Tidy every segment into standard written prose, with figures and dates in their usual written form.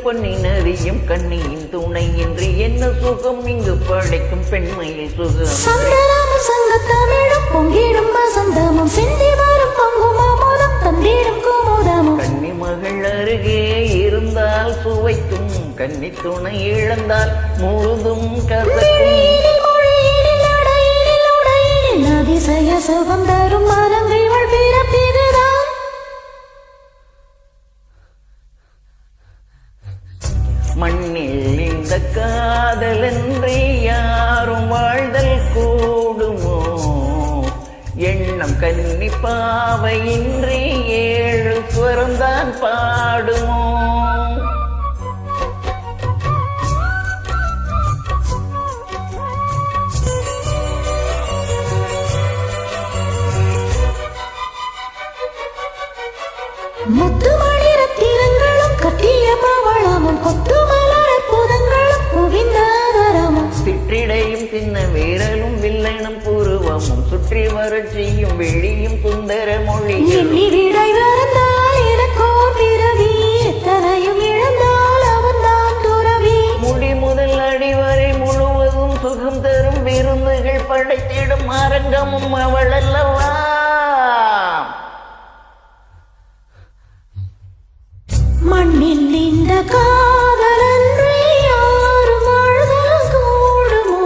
பண்ணினறியும் கண்ணியின் துணையின்றி என்ன சுகம் இங்கு படைக்கும் பெண்மையில் சுகம். சந்தனமும் சங்கத்தமிழும் பொங்கிடும் வசந்தமும் சிந்தி வரும் பொங்கும் அமுதம் தந்திடும் குமுதமும். கன்னி மகள் அருகே இருந்தால் சுவைக்கும், கன்னி துணை இழந்தால் முழுதும் கசக்கும். அதிசய சுகம் தரும் மரங்கள் பிறப்பிதுதான். மண்ணில் இந்த காதலன்றி யாரும் வாழ்தல் கூடுமோ, எண்ணம் கன்னி பாவையின்றி 7 ஸ்வரம்தான் பாடுமோ. முத்து மணி ரத்தினங்களும் கட்டிய பவளமும் கொத்து மலர் அற்புதங்களும் குவிந்தாதரமும். சிற்றிடையும் சின்ன வீரலும் வில்லனும் புருவமும் சுற்றி வரச் செய்யும் வெளியும் சுந்தர மொழியும். எண்ணி விடை வரந்தால் எனக்கோர் பிறவி, எத்தனையும் இழந்தால் அவன்தான் துறவி. முடி முதல் அடிவரை முழுவதும் சுகம் தரும் விருந்துகள் படைத்திடும் அரங்கமும் அவள் அல்லவா. மண்ணில் இந்த காதலன்றி யாரும் வாழ்தல் கூடுமோ,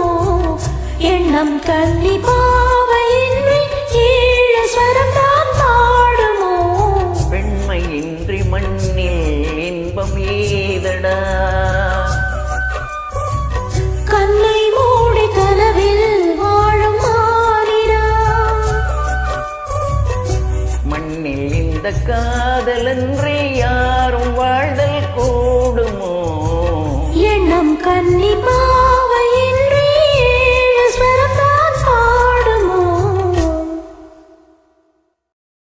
எண்ணம் கன்னி பாவையின்றி 7 ஸ்வரம் தான் பாடுமோ. பெண்மையின்றி மண்ணில் இன்பம் ஏதடா, கண்ணை மூடி கனவில் வாழும் மானிடா. மண்ணில் இந்த காதலன்றி யாரும் வாழ்தல் கூடுமோ.